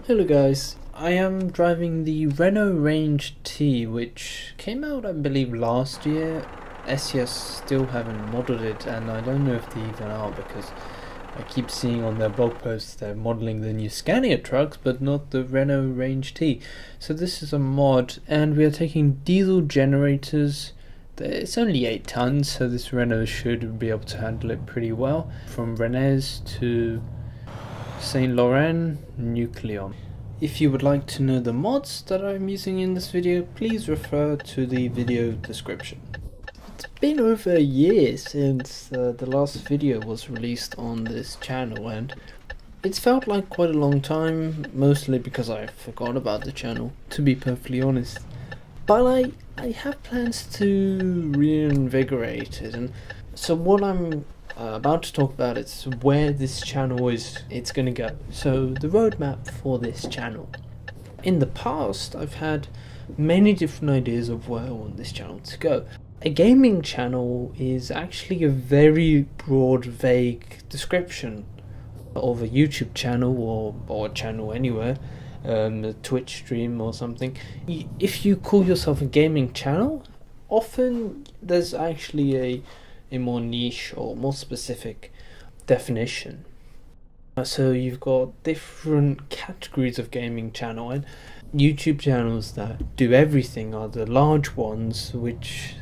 Hello guys, I am driving the Renault Range T, which came out I believe last year. SES still haven't modeled it, and I don't know if they even are because I keep seeing on their blog posts they're modeling the new Scania trucks but not the Renault Range T. So this is a mod, and we are taking diesel generators. It's only 8 tons, so this Renault should be able to handle it pretty well. From Rennes to Saint Laurent Nucleon. If you would like to know the mods that I'm using in this video, please refer to the video description. It's been over a year since the last video was released on this channel, and it's felt like quite a long time, mostly because I forgot about the channel, to be perfectly honest. But I have plans to reinvigorate it, and so what I'm about to talk about is where this channel it's gonna go. So the roadmap for this channel. In the past, I've had many different ideas of where I want this channel to go. A gaming channel is actually a very broad, vague description of a YouTube channel or a channel anywhere, a Twitch stream or something. If you call yourself a gaming channel, often there's actually a more niche or more specific definition. So you've got different categories of gaming channel, and YouTube channels that do everything are the large ones which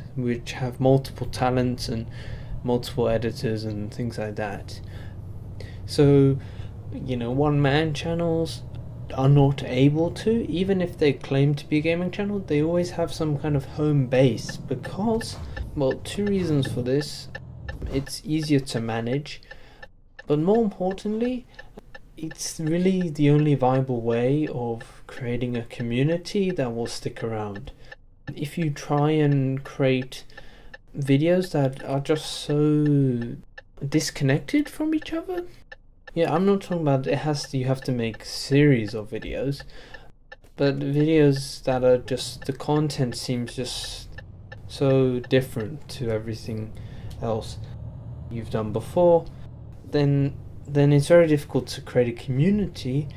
have multiple talents and multiple editors and things like that. So one-man channels are not able to, even if they claim to be a gaming channel, they always have some kind of home base because, well, 2 reasons for this. It's easier to manage, but more importantly, it's really the only viable way of creating a community that will stick around. If you try and create videos that are just so disconnected from each other, I'm not talking about you have to make series of videos, but videos that are just, the content seems just so different to everything else you've done before, then it's very difficult to create a community.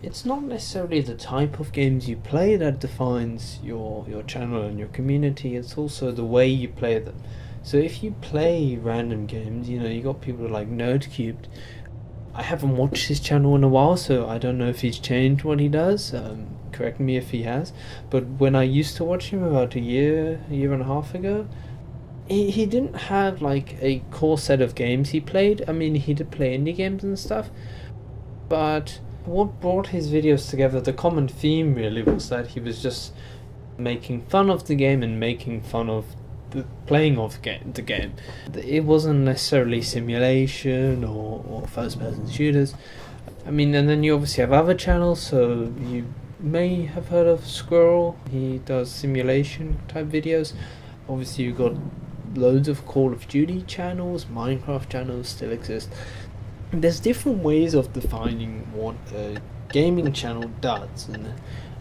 It's not necessarily the type of games you play that defines your channel and your community, it's also the way you play them. So if you play random games, you got people like NerdCubed. I haven't watched his channel in a while, so I don't know if he's changed what he does. Correct me if he has. But when I used to watch him about a year and a half ago, he didn't have like a core set of games he played. I mean, he did play indie games and stuff, but what brought his videos together, the common theme really, was that he was just making fun of the game and making fun of the playing of the game. It wasn't necessarily simulation or first-person shooters. I mean, and then you obviously have other channels, so you may have heard of Squirrel. He does simulation type videos. Obviously you've got loads of Call of Duty channels, Minecraft channels still exist. There's different ways of defining what a gaming channel does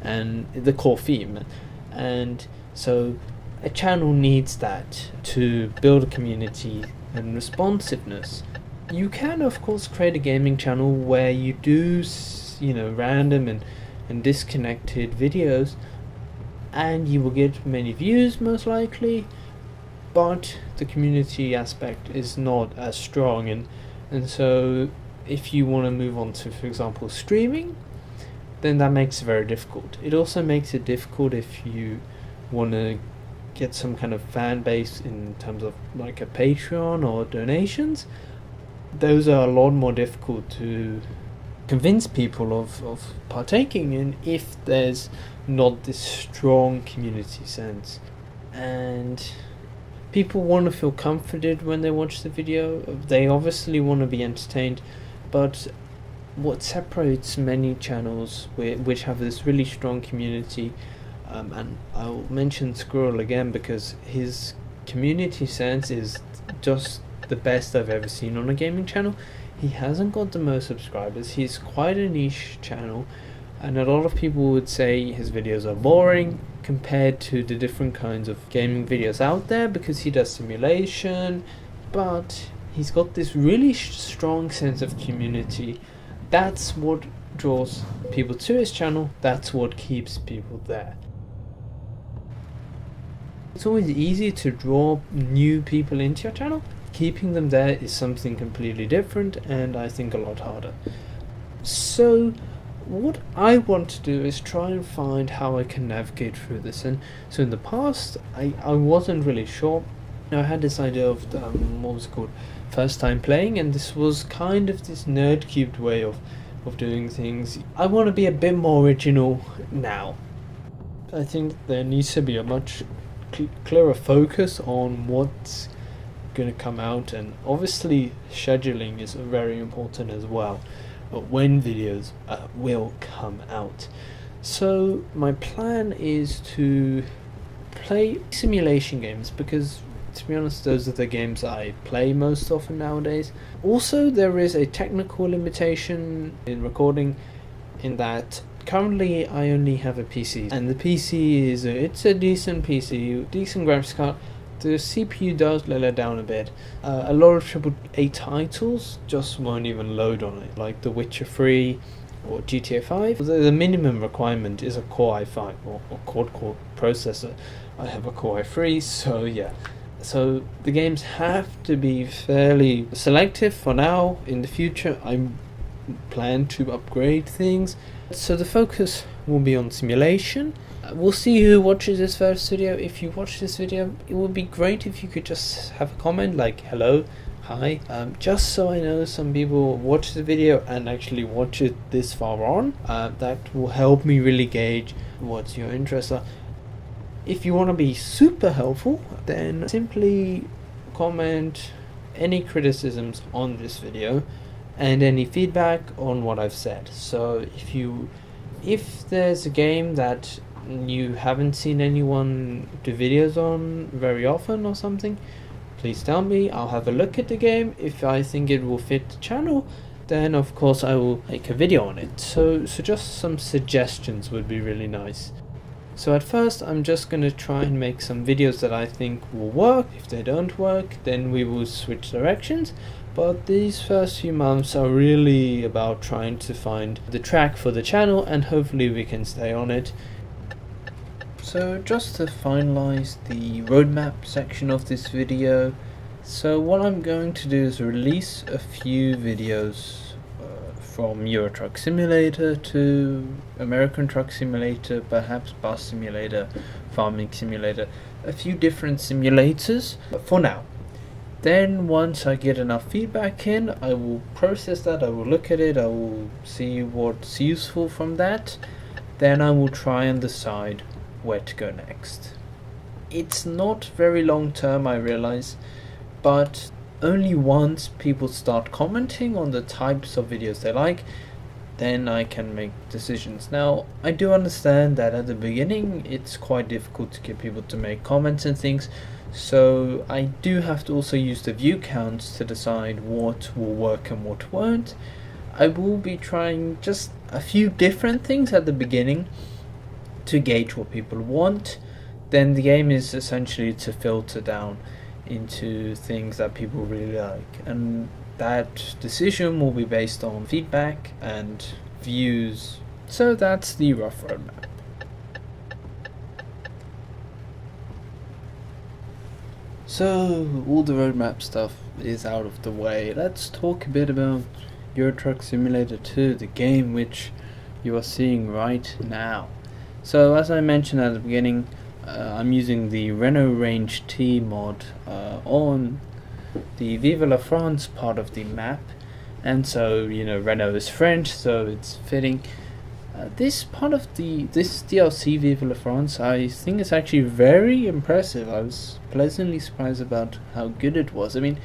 and the core theme, and so a channel needs that to build a community and responsiveness. You can of course create a gaming channel where you do random and disconnected videos, and you will get many views most likely, but the community aspect is not as strong, and so if you want to move on to, for example, streaming, then that makes it very difficult. It also makes it difficult if you want to get some kind of fan base in terms of like a Patreon or donations. Those are a lot more difficult to convince people of partaking in if there's not this strong community sense. And people want to feel comforted when they watch the video. They obviously want to be entertained, but what separates many channels which have this really strong community, and I'll mention Squirrel again because his community sense is just the best I've ever seen on a gaming channel. He hasn't got the most subscribers, he's quite a niche channel, and a lot of people would say his videos are boring compared to the different kinds of gaming videos out there because he does simulation, but he's got this really strong sense of community. That's what draws people to his channel, that's what keeps people there. It's always easy to draw new people into your channel. Keeping them there is something completely different, and I think a lot harder. So what I want to do is try and find how I can navigate through this. And so in the past I wasn't really sure. I had this idea of what was it called, first time playing, and this was kind of this nerd cubed way of doing things. I want to be a bit more original now. I think there needs to be a much clearer focus on what's going to come out, and obviously scheduling is very important as well, but when videos will come out. So my plan is to play simulation games, because to be honest, those are the games I play most often nowadays. Also, there is a technical limitation in recording, in that currently I only have a PC, and the PC is it's a decent PC, decent graphics card. The CPU does let it down a bit. A lot of AAA titles just won't even load on it, like The Witcher 3 or GTA 5. The minimum requirement is a Core i5 or quad-core processor. I have a Core i3, so yeah. So the games have to be fairly selective for now. In the future, I plan to upgrade things. So the focus will be on simulation. We'll see who watches this first video. If you watch this video, it would be great if you could just have a comment like hello, hi, just so I know some people watch the video and actually watch it this far on. That will help me really gauge what your interests are. If you want to be super helpful, then simply comment any criticisms on this video and any feedback on what I've said. So if there's a game that you haven't seen anyone do videos on very often or something, please tell me. I'll have a look at the game. If I think it will fit the channel, then of course I will make a video on it. So just some suggestions would be really nice. So at first I'm just going to try and make some videos that I think will work. If they don't work, then we will switch directions. But these first few months are really about trying to find the track for the channel, and hopefully we can stay on it. So just to finalize the roadmap section of this video, so what I'm going to do is release a few videos from Euro Truck Simulator to American Truck Simulator, perhaps Bus Simulator, Farming Simulator, a few different simulators for now. Then once I get enough feedback in, I will process that, I will look at it, I will see what's useful from that. Then I will try and decide where to go next. It's not very long term, I realize, but only once people start commenting on the types of videos they like, then I can make decisions. Now, I do understand that at the beginning it's quite difficult to get people to make comments and things, so I do have to also use the view counts to decide what will work and what won't. I will be trying just a few different things at the beginning to gauge what people want. Then the aim is essentially to filter down into things that people really like, and that decision will be based on feedback and views. So that's the rough roadmap. So all the roadmap stuff is out of the way. Let's talk a bit about Euro Truck Simulator 2, the game which you are seeing right now. So as I mentioned at the beginning, I'm using the Renault Range T mod on the Vive la France part of the map, and so Renault is French, so it's fitting. This part of this DLC Vive la France, I think it's actually very impressive. I was pleasantly surprised about how good it was. I mean,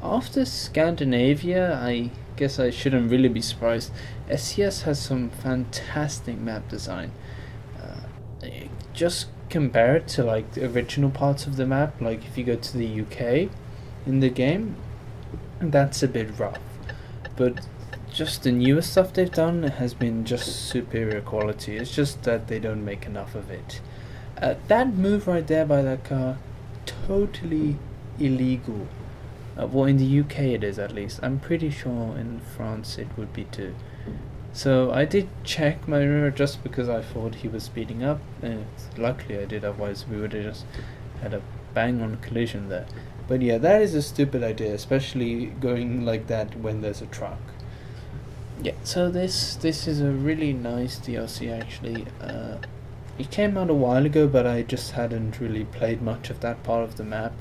after Scandinavia, I guess I shouldn't really be surprised. SCS has some fantastic map design. Just compare it to like the original parts of the map, like if you go to the UK in the game, that's a bit rough, but just the newer stuff they've done has been just superior quality. It's just that they don't make enough of it. That move right there by that car, totally illegal. Well, in the UK it is, at least. I'm pretty sure in France it would be too. So I did check my mirror just because I thought he was speeding up, and luckily I did, otherwise we would have just had a bang on collision there. But yeah, that is a stupid idea, especially going like that when there's a truck. Yeah, so this is a really nice DLC actually. It came out a while ago, but I just hadn't really played much of that part of the map.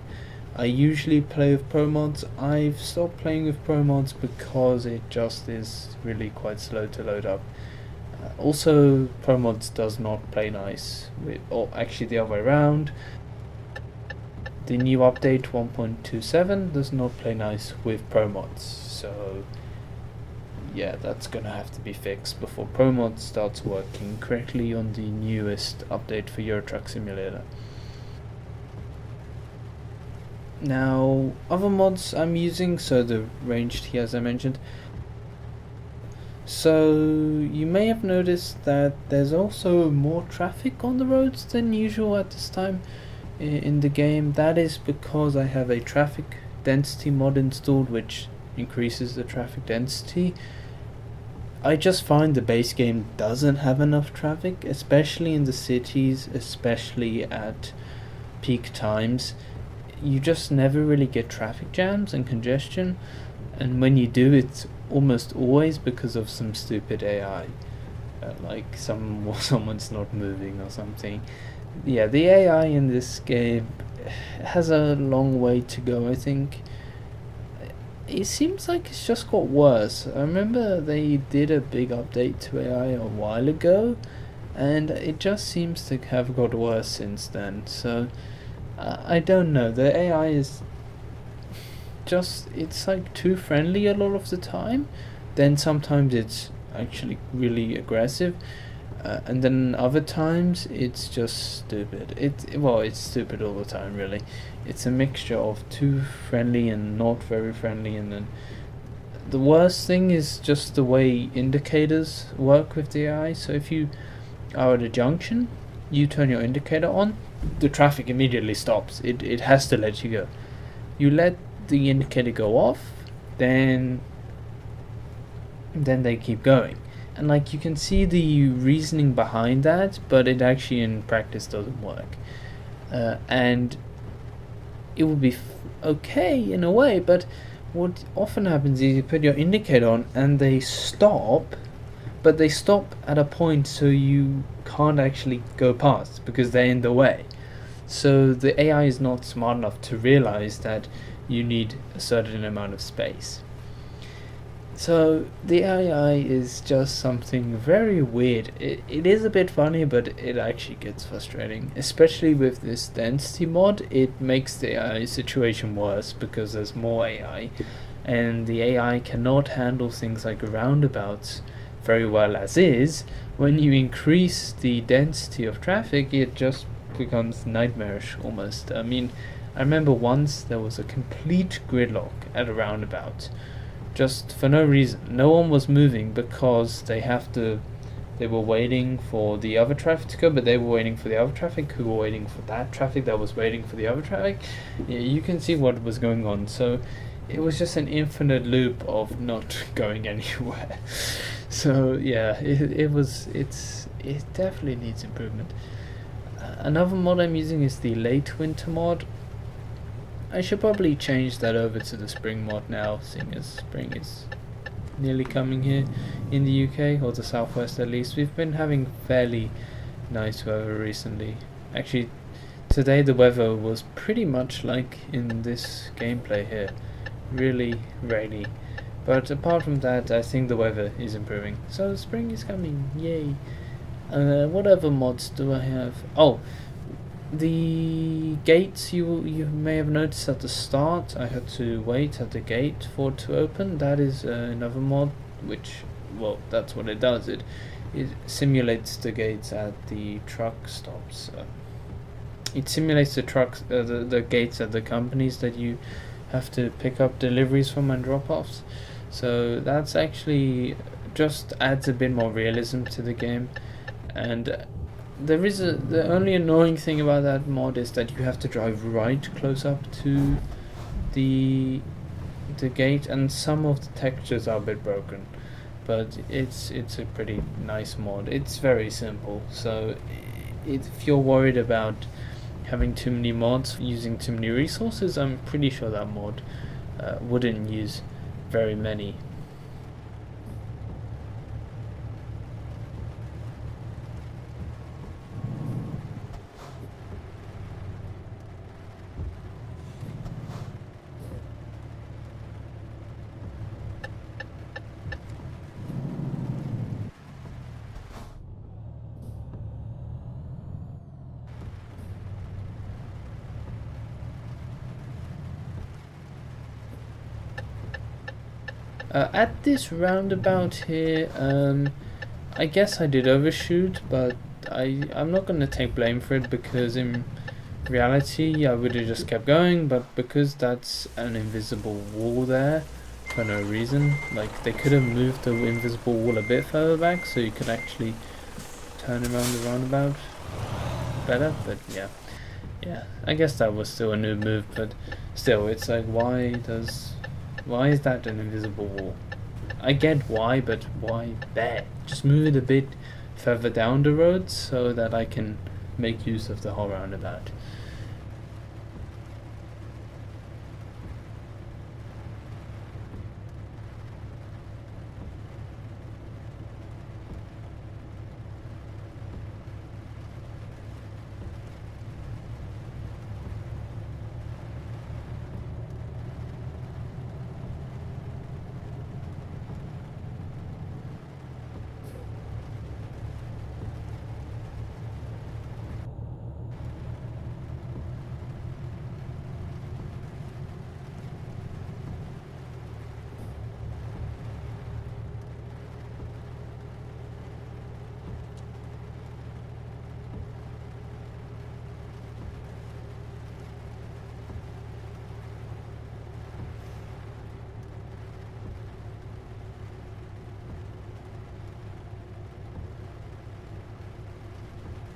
I usually play with pro mods. I've stopped playing with pro mods because it just is really quite slow to load up. Also, pro mods does not play nice with, or actually the other way around. The new update 1.27 does not play nice with pro mods, so yeah, that's gonna have to be fixed before pro mods starts working correctly on the newest update for Euro Truck Simulator. Now, other mods I'm using, so the Range T as I mentioned. So you may have noticed that there's also more traffic on the roads than usual at this time in the game. That is because I have a traffic density mod installed, which increases the traffic density. I just find the base game doesn't have enough traffic, especially in the cities, especially at peak times. You just never really get traffic jams and congestion, and when you do, it's almost always because of some stupid AI, like someone's not moving or something. Yeah, the AI in this game has a long way to go, I think. It seems like it's just got worse. I remember they did a big update to AI a while ago, and it just seems to have got worse since then. So I don't know, the AI is just, it's like too friendly a lot of the time, then sometimes it's actually really aggressive, and then other times it's just stupid. It's stupid all the time really. It's a mixture of too friendly and not very friendly, and then the worst thing is just the way indicators work with the AI. So if you are at a junction, you turn your indicator on, the traffic immediately stops. It has to let you go. You let the indicator go off, then they keep going. And like, you can see the reasoning behind that, but it actually in practice doesn't work. And it will be okay in a way, but what often happens is you put your indicator on and they stop, but they stop at a point so you can't actually go past because they're in the way. So the AI is not smart enough to realize that you need a certain amount of space. So the AI is just something very weird. It is a bit funny, but it actually gets frustrating. Especially with this density mod, it makes the AI situation worse because there's more AI, and the AI cannot handle things like roundabouts very well as is. When you increase the density of traffic, it just becomes nightmarish almost. I mean, I remember once there was a complete gridlock at a roundabout, just for no reason. No one was moving because they were waiting for the other traffic to go, but they were waiting for the other traffic who were waiting for that traffic that was waiting for the other traffic. Yeah, you can see what was going on. So it was just an infinite loop of not going anywhere. So yeah, it definitely needs improvement. Another mod I'm using is the late winter mod. I should probably change that over to the spring mod now, seeing as spring is nearly coming here in the UK, or the southwest at least. We've been having fairly nice weather recently. Actually, today the weather was pretty much like in this gameplay here. Really rainy. But apart from that, I think the weather is improving. So spring is coming, yay. What other mods do I have? Oh, the gates, you may have noticed at the start I had to wait at the gate for it to open. That is another mod, which, well, that's what it does. It simulates the gates at the truck stops. It simulates the trucks, the gates at the companies that you have to pick up deliveries from and drop-offs. So that's actually just adds a bit more realism to the game. And the only annoying thing about that mod is that you have to drive right close up to the gate, and some of the textures are a bit broken. but it's a pretty nice mod. It's very simple, so if you're worried about having too many mods, using too many resources, I'm pretty sure that mod wouldn't use very many. At this roundabout here, I guess I did overshoot, but I'm not going to take blame for it, because in reality I would have just kept going, but because that's an invisible wall there for no reason, like they could have moved the invisible wall a bit further back so you could actually turn around the roundabout better, but yeah, I guess that was still a new move, but still, it's like, why is that an invisible wall? I get why, but why there? Just move it a bit further down the road so that I can make use of the whole roundabout.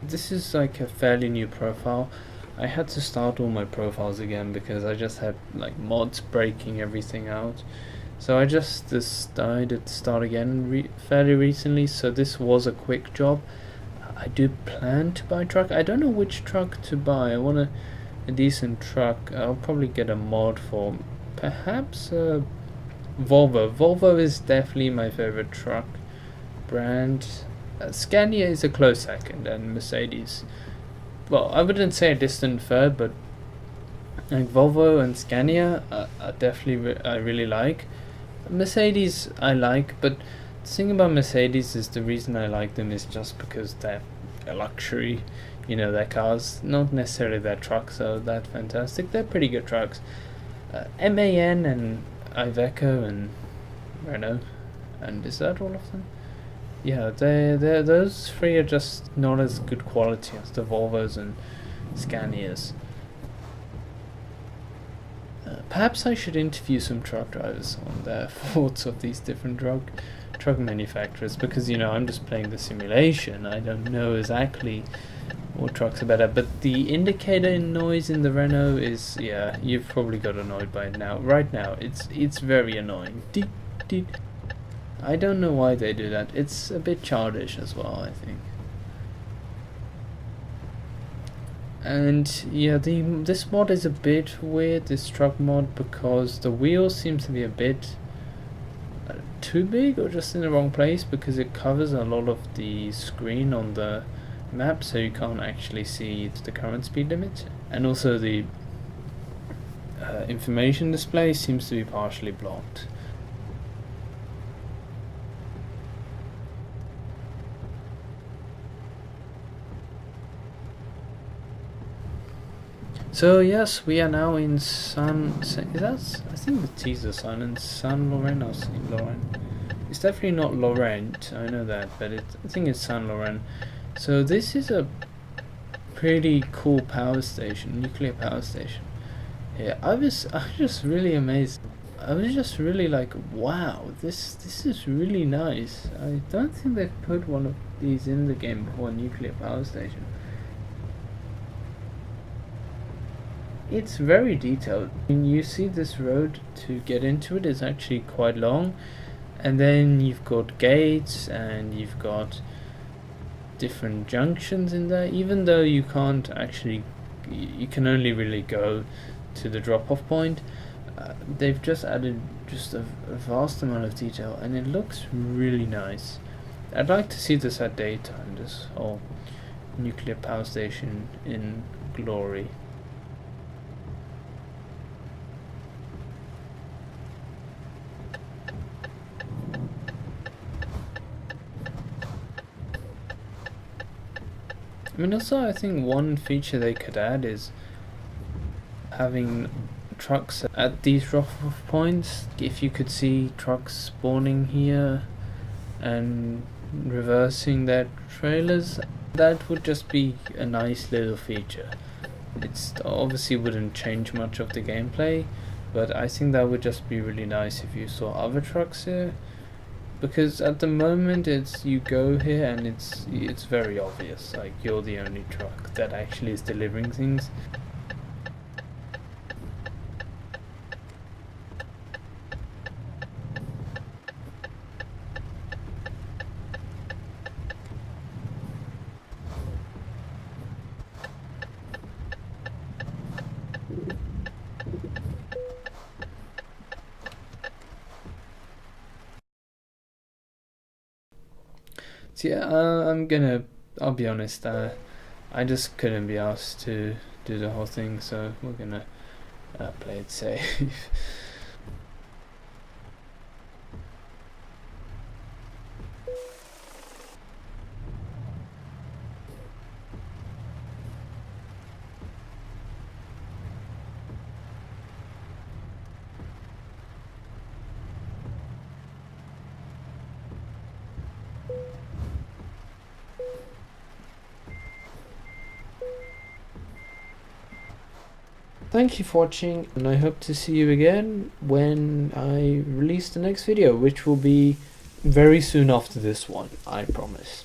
This is like a fairly new profile. I had to start all my profiles again because I just had like mods breaking everything out. So I just decided to start again fairly recently, so this was a quick job. I do plan to buy a truck. I don't know which truck to buy. I want a decent truck. I'll probably get a mod for perhaps Volvo. Volvo is definitely my favorite truck brand. Scania is a close second, and Mercedes, well, I wouldn't say a distant third, but like Volvo and Scania are definitely I really like. Mercedes I like, but the thing about Mercedes is the reason I like them is just because they're a luxury, you know, their cars, not necessarily their trucks are that fantastic. They're pretty good trucks. MAN and Iveco and Renault, and is that all of them? Yeah, those three are just not as good quality as the Volvos and Scanias. Perhaps I should interview some truck drivers on their thoughts of these different truck manufacturers, because, you know, I'm just playing the simulation. I don't know exactly what trucks are better, but the indicator noise in the Renault is, yeah, you've probably got annoyed by it now. Right now, it's very annoying. Deep, deep. I don't know why they do that. It's a bit childish as well, I think. And yeah, this mod is a bit weird, this truck mod, because the wheels seem to be a bit too big or just in the wrong place, because it covers a lot of the screen on the map, so you can't actually see the current speed limit. And also the information display seems to be partially blocked. So yes, we are now in I think the T's are silent. Saint Laurent or Saint Laurent? It's definitely not Laurent, I know that, but I think it's Saint Laurent. So this is a pretty cool power station, nuclear power station. Yeah, I was just really amazed. I was just really like, wow, this is really nice. I don't think they've put one of these in the game before, a nuclear power station. It's very detailed. I mean, you see this road to get into it is actually quite long, And then you've got gates and you've got different junctions in there, even though you can't actually, you can only really go to the drop-off point. They've just added just a vast amount of detail, and it looks really nice. I'd like to see this at daytime, this whole nuclear power station in glory. I mean, also I think one feature they could add is having trucks at these drop-off points. If you could see trucks spawning here and reversing their trailers, that would just be a nice little feature. It's obviously wouldn't change much of the gameplay, but I think that would just be really nice if you saw other trucks here. Because at the moment it's you go here and it's very obvious, like you're the only truck that actually is delivering things. So yeah, I'll be honest, I just couldn't be asked to do the whole thing, so we're gonna play it safe. Thank you for watching, and I hope to see you again when I release the next video, which will be very soon after this one, I promise.